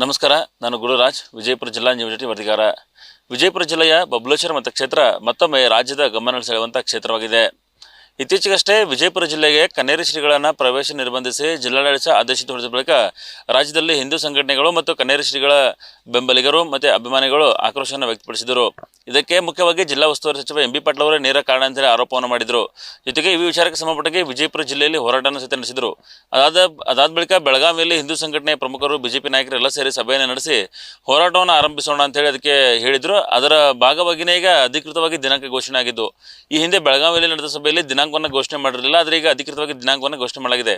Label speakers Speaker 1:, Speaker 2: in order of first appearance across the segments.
Speaker 1: ನಮಸ್ಕಾರ, ನಾನು ಗುರುರಾಜ್, ವಿಜಯಪುರ ಜಿಲ್ಲಾ ನ್ಯೂಸ್ ವರದಿಗಾರ. ವಿಜಯಪುರ ಜಿಲ್ಲೆಯ ಬಬಲೇಶ್ವರ ಮತಕ್ಷೇತ್ರ ಮತ್ತೊಮ್ಮೆ ರಾಜ್ಯದ ಗಮನ ಸೆಳೆಯುವಂಥ ಕ್ಷೇತ್ರವಾಗಿದೆ. ಇತ್ತೀಚೆಗಷ್ಟೇ ವಿಜಯಪುರ ಜಿಲ್ಲೆಗೆ ಕನ್ನೇರಿ ಶ್ರೀಗಳನ್ನು ಪ್ರವೇಶ ನಿರ್ಬಂಧಿಸಿ ಜಿಲ್ಲಾಡಳಿತ ಆದೇಶ ಹೊರಡಿಸಿದ ಬಳಿಕ ರಾಜ್ಯದಲ್ಲಿ ಹಿಂದೂ ಸಂಘಟನೆಗಳು ಮತ್ತು ಕನ್ನೇರಿ ಶ್ರೀಗಳ ಬೆಂಬಲಿಗರು ಮತ್ತು ಅಭಿಮಾನಿಗಳು ಆಕ್ರೋಶವನ್ನು ವ್ಯಕ್ತಪಡಿಸಿದರು. ಇದಕ್ಕೆ ಮುಖ್ಯವಾಗಿ ಜಿಲ್ಲಾ ಉಸ್ತುವಾರಿ ಸಚಿವ ಎಂ ಬಿ ಪಾಟೀಲ್ ಅವರೇ ನೇರ ಕಾರಣ ಅಂತೇಳಿ ಆರೋಪವನ್ನು ಮಾಡಿದರು. ಜೊತೆಗೆ ಈ ವಿಚಾರಕ್ಕೆ ಸಂಬಂಧಪಟ್ಟಾಗಿ ವಿಜಯಪುರ ಜಿಲ್ಲೆಯಲ್ಲಿ ಹೋರಾಟವನ್ನು ಸಹಿತ ನಡೆಸಿದರು. ಅದಾದ ಬಳಿಕ ಬೆಳಗಾವಿಯಲ್ಲಿ ಹಿಂದೂ ಸಂಘಟನೆಯ ಪ್ರಮುಖರು ಬಿಜೆಪಿ ನಾಯಕರು ಎಲ್ಲ ಸೇರಿ ಸಭೆಯನ್ನು ನಡೆಸಿ ಹೋರಾಟವನ್ನು ಆರಂಭಿಸೋಣ ಅಂತೇಳಿ ಅದಕ್ಕೆ ಹೇಳಿದರು. ಅದರ ಭಾಗವಾಗಿಯೇ ಈಗ ಅಧಿಕೃತವಾಗಿ ದಿನಾಂಕ ಘೋಷಣೆ ಆಗಿದ್ದು. ಈ ಹಿಂದೆ ಬೆಳಗಾವಿಯಲ್ಲಿ ನಡೆದ ಸಭೆಯಲ್ಲಿ ದಿನಾಂಕವನ್ನು ಘೋಷಣೆ ಮಾಡಿರಲಿಲ್ಲ, ಆದರೆ ಈಗ ಅಧಿಕೃತವಾಗಿ ದಿನಾಂಕವನ್ನು ಘೋಷಣೆ ಮಾಡಲಾಗಿದೆ.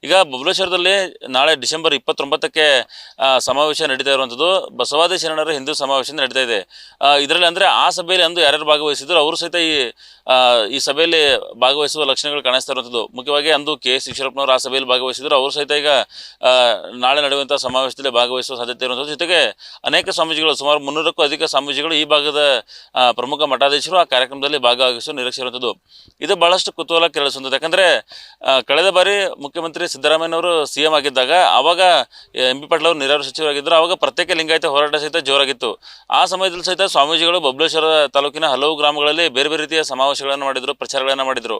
Speaker 1: ಈಗ ಬಬಲೇಶ್ವರದಲ್ಲಿ ನಾಳೆ ಡಿಸೆಂಬರ್ 29ಕ್ಕೆ ಸಮಾವೇಶ ನಡೀತಾ ಇರುವಂಥದ್ದು ಬಸವಾದಿ ಶರಣರ ಹಿಂದೂ ಸಮಾವೇಶ ನಡೀತಾ ಇದೆ. ಇದರಲ್ಲಿ ಅಂದರೆ ಆ ಸಭೆಯಲ್ಲಿ ಅಂದು ಯಾರ್ಯಾರು ಭಾಗವಹಿಸಿದ್ರು ಅವರು ಸಹಿತ ಈ ಸಭೆಯಲ್ಲಿ ಭಾಗವಹಿಸುವ ಲಕ್ಷಣಗಳು ಕಾಣಿಸ್ತಾ ಇರುವಂಥದ್ದು. ಮುಖ್ಯವಾಗಿ ಅಂದು ಕೆ.ಎಸ್. ಈಶ್ವರಪ್ಪನವರು ಆ ಸಭೆಯಲ್ಲಿ ಭಾಗವಹಿಸಿದ್ರು. ಅವರು ಸಹಿತ ಈಗ ನಾಳೆ ನಡೆಯುವಂಥ ಸಮಾವೇಶದಲ್ಲಿ ಭಾಗವಹಿಸುವ ಸಾಧ್ಯತೆ ಇರುವಂಥದ್ದು. ಜೊತೆಗೆ ಅನೇಕ ಸ್ವಾಮೀಜಿಗಳು, ಸುಮಾರು 300ಕ್ಕೂ ಅಧಿಕ ಸ್ವಾಮೀಜಿಗಳು, ಈ ಭಾಗದ ಪ್ರಮುಖ ಮಠಾಧೀಶರು ಆ ಕಾರ್ಯಕ್ರಮದಲ್ಲಿ ಭಾಗವಹಿಸುವ ನಿರೀಕ್ಷೆ ಇರುವಂಥದ್ದು. ಇದು ಬಹಳಷ್ಟು ಕುತೂಹಲ ಕೆರಳಿಸುವಂಥದ್ದು. ಯಾಕಂದರೆ ಕಳೆದ ಬಾರಿ ಮುಖ್ಯಮಂತ್ರಿ ಸಿದ್ದರಾಮಯ್ಯನವರು CM ಆಗಿದ್ದಾಗ ಆವಾಗ ಎಂ ಬಿ ಪಾಟೀಲ್ ಅವರು ನೀರಾವರಿ ಸಚಿವರಾಗಿದ್ದರು. ಆವಾಗ ಪ್ರತ್ಯೇಕ ಲಿಂಗಾಯತ ಹೋರಾಟ ಸಹಿತ ಜೋರಾಗಿತ್ತು. ಆ ಸಮಯದಲ್ಲಿ ಸಹಿತ ಸ್ವಾಮೀಜಿಗಳು ಬಬಲೇಶ್ವರ ತಾಲೂಕಿನ ಹಲವು ಗ್ರಾಮಗಳಲ್ಲಿ ಬೇರೆ ಬೇರೆ ರೀತಿಯ ಸಮಾವೇಶಗಳನ್ನು ಮಾಡಿದರು, ಪ್ರಚಾರಗಳನ್ನು ಮಾಡಿದರು.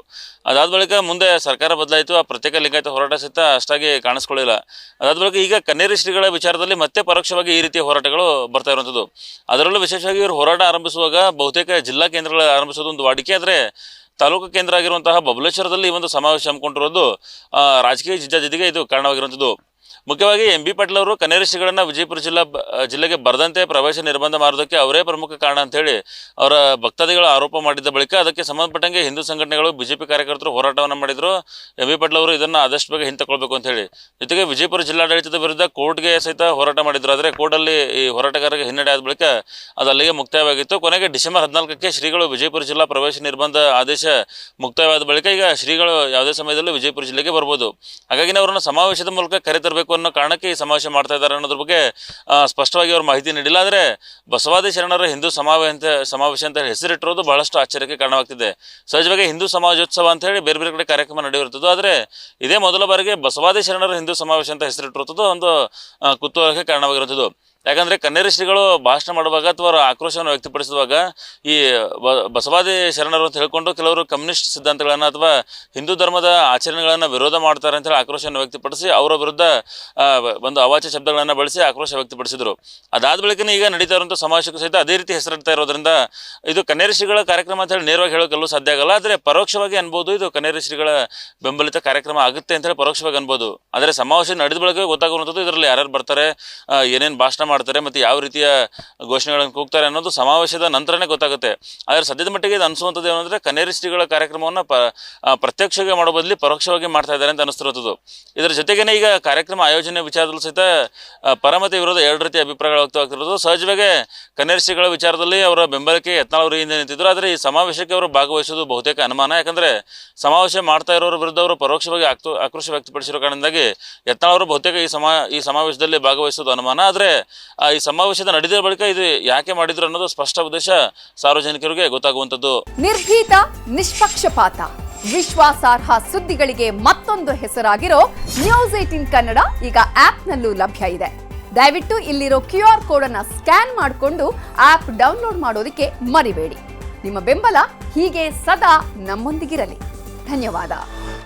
Speaker 1: ಅದಾದ ಬಳಿಕ ಮುಂದೆ ಸರ್ಕಾರ ಬದಲಾಯಿತು. ಆ ಪ್ರತ್ಯೇಕ ಲಿಂಗಾಯತ ಹೋರಾಟ ಸಹಿತ ಅಷ್ಟಾಗಿ ಕಾಣಿಸ್ಕೊಳ್ಳಿಲ್ಲ. ಅದಾದ ಬಳಿಕ ಈಗ ಕನ್ನೇರಿ ಶ್ರೀಗಳ ವಿಚಾರದಲ್ಲಿ ಮತ್ತೆ ಪರೋಕ್ಷವಾಗಿ ಈ ರೀತಿಯ ಹೋರಾಟಗಳು ಬರ್ತಾ ಇರುವಂಥದ್ದು. ಅದರಲ್ಲೂ ವಿಶೇಷವಾಗಿ ಇವರು ಹೋರಾಟ ಆರಂಭಿಸುವಾಗ ಬಹುತೇಕ ಜಿಲ್ಲಾ ಕೇಂದ್ರಗಳ ಆರಂಭಿಸೋದು ಒಂದು ವಾಡಿಕೆ. ಆದರೆ ತಾಲೂಕು ಕೇಂದ್ರ ಆಗಿರುವಂತಹ ಬಬಲೇಶ್ವರದಲ್ಲಿ ಈ ಒಂದು ಸಮಾವೇಶ ಹಮ್ಮಿಕೊಂಡಿರೋದು ರಾಜಕೀಯ ಜಿದ್ದಾಜಿದ್ದಿಗೆ ಇದು ಕಾರಣವಾಗಿರುವಂಥದ್ದು. ಮುಖ್ಯವಾಗಿ ಎಂ ಬಿ ಪಾಟೀಲ್ ಅವರು ಕನ್ನೇರಿ ಶ್ರೀಗಳನ್ನು ವಿಜಯಪುರ ಜಿಲ್ಲೆಗೆ ಬರದಂತೆ ಪ್ರವೇಶ ನಿರ್ಬಂಧ ಮಾಡೋದಕ್ಕೆ ಅವರೇ ಪ್ರಮುಖ ಕಾರಣ ಅಂತೇಳಿ ಅವರ ಭಕ್ತಾದಿಗಳು ಆರೋಪ ಮಾಡಿದ್ದ ಬಳಿಕ ಅದಕ್ಕೆ ಸಂಬಂಧಪಟ್ಟಂಗೆ ಹಿಂದೂ ಸಂಘಟನೆಗಳು, ಬಿಜೆಪಿ ಕಾರ್ಯಕರ್ತರು ಹೋರಾಟವನ್ನು ಮಾಡಿದರು. ಎಂ ಬಿ ಪಾಟೀಲ್ ಅವರು ಇದನ್ನು ಆದಷ್ಟು ಬೇಗ ಹಿಂತಕೊಳ್ಬೇಕು ಅಂತ ಹೇಳಿ, ಜೊತೆಗೆ ವಿಜಯಪುರ ಜಿಲ್ಲಾಡಳಿತದ ವಿರುದ್ಧ ಕೋರ್ಟ್ಗೆ ಸಹಿತ ಹೋರಾಟ ಮಾಡಿದರು. ಆದರೆ ಕೋರ್ಟಲ್ಲಿ ಈ ಹೋರಾಟಗಾರರಿಗೆ ಹಿನ್ನಡೆ ಆದ ಬಳಿಕ ಅದು ಅಲ್ಲಿಗೆ ಮುಕ್ತಾಯವಾಗಿತ್ತು. ಕೊನೆಗೆ ಡಿಸೆಂಬರ್ 14ಕ್ಕೆ ಶ್ರೀಗಳು ವಿಜಯಪುರ ಜಿಲ್ಲಾ ಪ್ರವೇಶ ನಿರ್ಬಂಧ ಆದೇಶ ಮುಕ್ತಾಯವಾದ ಬಳಿಕ ಈಗ ಶ್ರೀಗಳು ಯಾವುದೇ ಸಮಯದಲ್ಲೂ ವಿಜಯಪುರ ಜಿಲ್ಲೆಗೆ ಬರ್ಬೋದು. ಹಾಗಾಗಿ ಅವರನ್ನು ಸಮಾವೇಶದ ಮೂಲಕ ಕರೆತರಬೇಕು ಅನ್ನೋ ಕಾರಣಕ್ಕೆ ಈ ಸಮಾವೇಶ ಮಾಡ್ತಾ ಇದ್ದಾರೆ ಅನ್ನೋದ್ರ ಬಗ್ಗೆ ಸ್ಪಷ್ಟವಾಗಿ ಅವರು ಮಾಹಿತಿ ನೀಡಿಲ್ಲ. ಆದರೆ ಬಸವಾದಿ ಶರಣರ ಹಿಂದೂ ಸಮಾವೇಶ ಅಂತ ಹೆಸರಿಟ್ಟಿರೋದು ಬಹಳಷ್ಟು ಆಶ್ಚರ್ಯಕ್ಕೆ ಕಾರಣವಾಗ್ತಿದೆ. ಸಹಜವಾಗಿ ಹಿಂದೂ ಸಮಾಜೋತ್ಸವ ಅಂತ ಹೇಳಿ ಬೇರೆ ಬೇರೆ ಕಡೆ ಕಾರ್ಯಕ್ರಮ ನಡೆಯುವಂಥದ್ದು. ಆದರೆ ಇದೇ ಮೊದಲ ಬಾರಿಗೆ ಬಸವಾದಿ ಶರಣರ ಹಿಂದೂ ಸಮಾವೇಶ ಅಂತ ಹೆಸರಿಟ್ಟಿರುವಂಥದ್ದು ಒಂದು ಕುತೂಹಲಕ್ಕೆ ಕಾರಣವಾಗಿರುವಂಥದ್ದು. ಯಾಕಂದರೆ ಕನ್ನೇರಿ ಶ್ರೀಗಳು ಭಾಷಣ ಮಾಡುವಾಗ ಅಥವಾ ಅವರ ಆಕ್ರೋಶವನ್ನು ವ್ಯಕ್ತಪಡಿಸುವಾಗ ಈ ಬಸವಾದಿ ಶರಣರು ಅಂತ ಹೇಳ್ಕೊಂಡು ಕೆಲವರು ಕಮ್ಯುನಿಸ್ಟ್ ಸಿದ್ಧಾಂತಗಳನ್ನು ಅಥವಾ ಹಿಂದೂ ಧರ್ಮದ ಆಚರಣೆಗಳನ್ನು ವಿರೋಧ ಮಾಡ್ತಾರೆ ಅಂತೇಳಿ ಆಕ್ರೋಶವನ್ನು ವ್ಯಕ್ತಪಡಿಸಿ ಅವರ ವಿರುದ್ಧ ಒಂದು ಅವಾಚ್ಯ ಶಬ್ದಗಳನ್ನು ಬಳಸಿ ಆಕ್ರೋಶ ವ್ಯಕ್ತಪಡಿಸಿದರು. ಅದಾದ ಬಳಿಕ ಈಗ ನಡೀತಾ ಇರುವಂಥ ಸಮಾವೇಶಕ್ಕೂ ಸಹಿತ ಅದೇ ರೀತಿ ಹೆಸರಿಡ್ತಾ ಇರೋದ್ರಿಂದ ಇದು ಕನ್ನೇರಿ ಶ್ರೀಗಳ ಕಾರ್ಯಕ್ರಮ ಅಂತ ಹೇಳಿ ನೇರವಾಗಿ ಹೇಳೋಕೆಲ್ಲೂ ಸಾಧ್ಯ ಆಗಲ್ಲ. ಆದರೆ ಪರೋಕ್ಷವಾಗಿ ಅನ್ಬೋದು ಇದು ಕನ್ನೇರಿ ಶ್ರೀಗಳ ಬೆಂಬಲಿತ ಕಾರ್ಯಕ್ರಮ ಆಗುತ್ತೆ ಅಂತೇಳಿ ಪರೋಕ್ಷವಾಗಿ ಅನ್ಬೋದು. ಆದರೆ ಸಮಾವೇಶ ನಡೆದ ಬಳಿಕ ಗೊತ್ತಾಗುವಂಥದ್ದು ಇದರಲ್ಲಿ ಯಾರ್ಯಾರು ಬರ್ತಾರೆ, ಏನೇನು ಭಾಷಣ ಮಾಡ್ತಾರೆ ಮತ್ತು ಯಾವ ರೀತಿಯ ಘೋಷಣೆಗಳನ್ನು ಕೂಗ್ತಾರೆ ಅನ್ನೋದು ಸಮಾವೇಶದ ನಂತರನೇ ಗೊತ್ತಾಗುತ್ತೆ. ಆದರೆ ಸದ್ಯದ ಮಟ್ಟಿಗೆ ಇದು ಅನಿಸುವಂಥದ್ದು ಏನಂದರೆ ಕನ್ನೇರಿ ಶ್ರೀಗಳ ಕಾರ್ಯಕ್ರಮವನ್ನು ಪ್ರತ್ಯಕ್ಷವಾಗಿ ಮಾಡೋ ಬದಲಿ ಪರೋಕ್ಷವಾಗಿ ಮಾಡ್ತಾ ಇದ್ದಾರೆ ಅಂತ ಅನಿಸ್ತಿರೋದು. ಇದರ ಜೊತೆಗೇ ಈಗ ಕಾರ್ಯಕ್ರಮ ಆಯೋಜನೆ ವಿಚಾರದಲ್ಲೂ ಸಹಿತ ಪರ ಮತ್ತು ವಿರೋಧ ಎರಡು ರೀತಿಯ ಅಭಿಪ್ರಾಯಗಳು ವ್ಯಕ್ತವಾಗ್ತಿರೋದು. ಸಹಜವಾಗಿ ಕನ್ನೇರಿ ಶ್ರೀಗಳ ವಿಚಾರದಲ್ಲಿ ಅವರ ಬೆಂಬಲಕ್ಕೆ ಯತ್ನಾಳ್ ಅವರು ಹಿಂದೆ ನಿಂತಿದ್ದರು. ಆದರೆ ಈ ಸಮಾವೇಶಕ್ಕೆ ಅವರು ಭಾಗವಹಿಸೋದು ಬಹುತೇಕ ಅನುಮಾನ. ಯಾಕಂದರೆ ಸಮಾವೇಶ ಮಾಡ್ತಾ ಇರೋರ ವಿರುದ್ಧ ಅವರು ಪರೋಕ್ಷವಾಗಿ ಆಕ್ರೋಶ ವ್ಯಕ್ತಪಡಿಸಿರೋ ಕಾರಣದಿಂದಾಗಿ ಯತ್ನಾಳ್ ಅವರು ಬಹುತೇಕ ಈ ಸಮಾವೇಶದಲ್ಲಿ ಭಾಗವಹಿಸೋದು ಅನುಮಾನ. ಆದರೆ ಈ ಸಮಾವೇಶದ ನಡೆದ ಬಳಿಕ ಇದು ಯಾಕೆ ಮಾಡಿದ್ರು ಅನ್ನೋದು ಸ್ಪಷ್ಟ ಉದ್ದೇಶ ಸಾರ್ವಜನಿಕರಿಗೆ ಗೊತ್ತಾಗುವಂಥದ್ದು.
Speaker 2: ನಿರ್ಭೀತ, ನಿಷ್ಪಕ್ಷಪಾತ, ವಿಶ್ವಾಸಾರ್ಹ ಸುದ್ದಿಗಳಿಗೆ ಮತ್ತೊಂದು ಹೆಸರಾಗಿರೋ News18 ಕನ್ನಡ ಈಗ ಆಪ್ನಲ್ಲೂ ಲಭ್ಯ ಇದೆ. ದಯವಿಟ್ಟು ಇಲ್ಲಿರೋ QR ಕೋಡ್ ಅನ್ನು ಸ್ಕ್ಯಾನ್ ಮಾಡಿಕೊಂಡು ಆಪ್ ಡೌನ್ಲೋಡ್ ಮಾಡೋದಕ್ಕೆ ಮರಿಬೇಡಿ. ನಿಮ್ಮ ಬೆಂಬಲ ಹೀಗೆ ಸದಾ ನಮ್ಮೊಂದಿಗಿರಲಿ. ಧನ್ಯವಾದ.